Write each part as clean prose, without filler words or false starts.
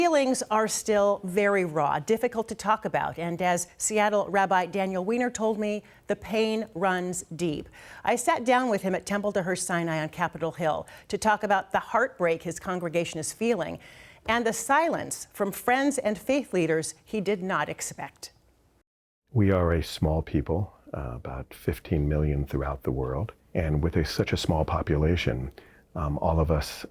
Feelings are still very raw, difficult to talk about, and as Seattle Rabbi Daniel Weiner told me, the pain runs deep. I sat down with him at Temple Di Hirsch Sinai on Capitol Hill to talk about the heartbreak his congregation is feeling and the silence from friends and faith leaders he did not expect. We are a small people, about 15 million throughout the world, and with such a small population, all of us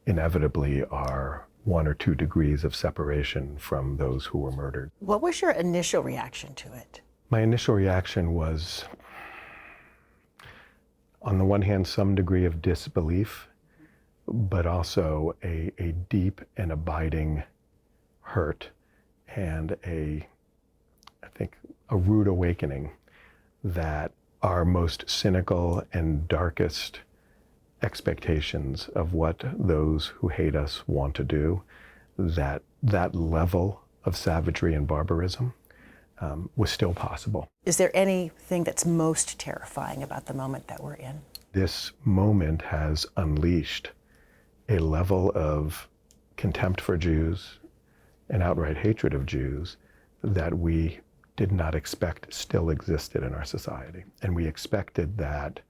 inevitably are 1 or 2 degrees of separation from those who were murdered. What was your initial reaction to it? My initial reaction was, on the one hand, some degree of disbelief, but also a deep and abiding hurt and I think a rude awakening that our most cynical and darkest expectations of what those who hate us want to do, that level of savagery and barbarism was still possible. Is there anything that's most terrifying about the moment that we're in? This moment has unleashed a level of contempt for Jews and outright hatred of Jews that we did not expect still existed in our society. And we expected that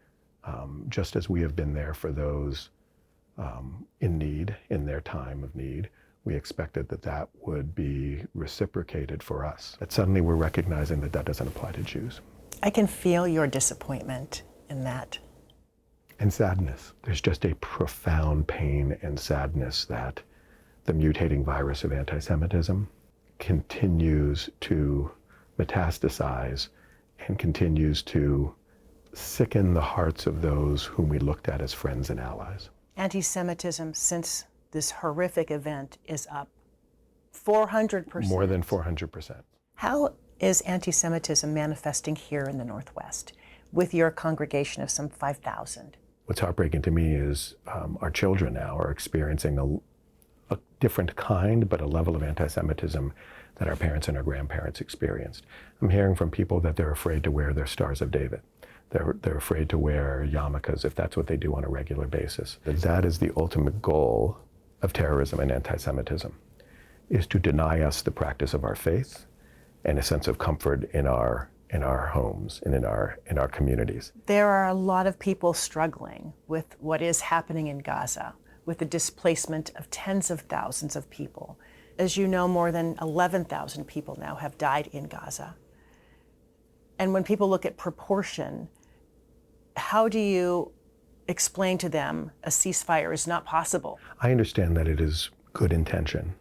just as we have been there for those in need, in their time of need, we expected that would be reciprocated for us. That suddenly we're recognizing that doesn't apply to Jews. I can feel your disappointment in that. And sadness. There's just a profound pain and sadness that the mutating virus of anti-Semitism continues to metastasize and continues to sicken the hearts of those whom we looked at as friends and allies. Anti-Semitism since this horrific event is up 400%. More than 400%. How is anti-Semitism manifesting here in the Northwest with your congregation of some 5,000? What's heartbreaking to me is our children now are experiencing a different kind, but a level of anti-Semitism that our parents and our grandparents experienced. I'm hearing from people that they're afraid to wear their Stars of David. They're afraid to wear yarmulkes if that's what they do on a regular basis. That is the ultimate goal of terrorism and anti-Semitism, is to deny us the practice of our faith and a sense of comfort in our homes and in our communities. There are a lot of people struggling with what is happening in Gaza, with the displacement of tens of thousands of people. As you know, more than 11,000 people now have died in Gaza. And when people look at proportion, how do you explain to them a ceasefire is not possible? I understand that it is good intention,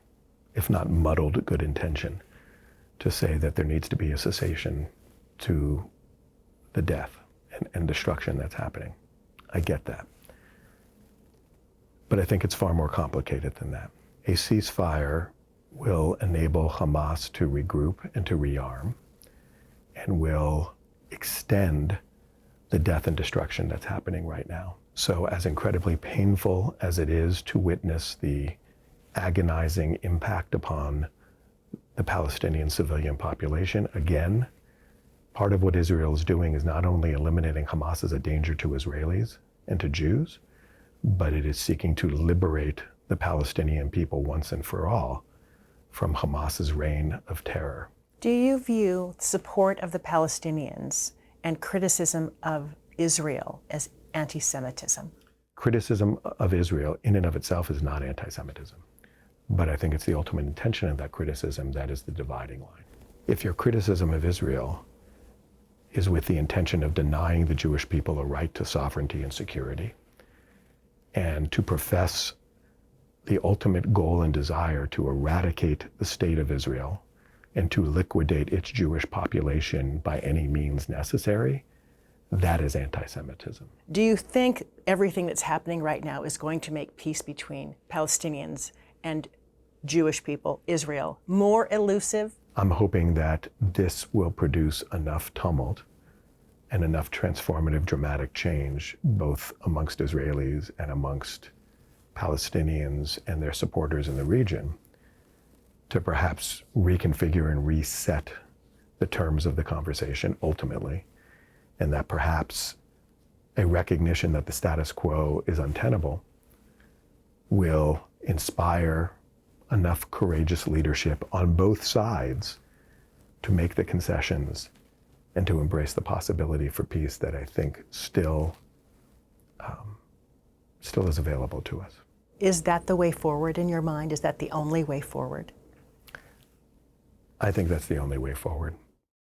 if not muddled good intention, to say that there needs to be a cessation to the death and destruction that's happening. I get that. But I think it's far more complicated than that. A ceasefire will enable Hamas to regroup and to rearm, and will extend the death and destruction that's happening right now. So as incredibly painful as it is to witness the agonizing impact upon the Palestinian civilian population, again, part of what Israel is doing is not only eliminating Hamas as a danger to Israelis and to Jews, but it is seeking to liberate the Palestinian people once and for all from Hamas's reign of terror. Do you view support of the Palestinians and criticism of Israel as anti-Semitism? Criticism of Israel in and of itself is not anti-Semitism. But I think it's the ultimate intention of that criticism that is the dividing line. If your criticism of Israel is with the intention of denying the Jewish people a right to sovereignty and security, and to profess the ultimate goal and desire to eradicate the state of Israel and to liquidate its Jewish population by any means necessary, that is anti-Semitism. Do you think everything that's happening right now is going to make peace between Palestinians and Jewish people, Israel, more elusive? I'm hoping that this will produce enough tumult and enough transformative, dramatic change, both amongst Israelis and amongst Palestinians and their supporters in the region, to perhaps reconfigure and reset the terms of the conversation ultimately, and that perhaps a recognition that the status quo is untenable will inspire enough courageous leadership on both sides to make the concessions and to embrace the possibility for peace that I think still is available to us. Is that the way forward in your mind? Is that the only way forward? I think that's the only way forward.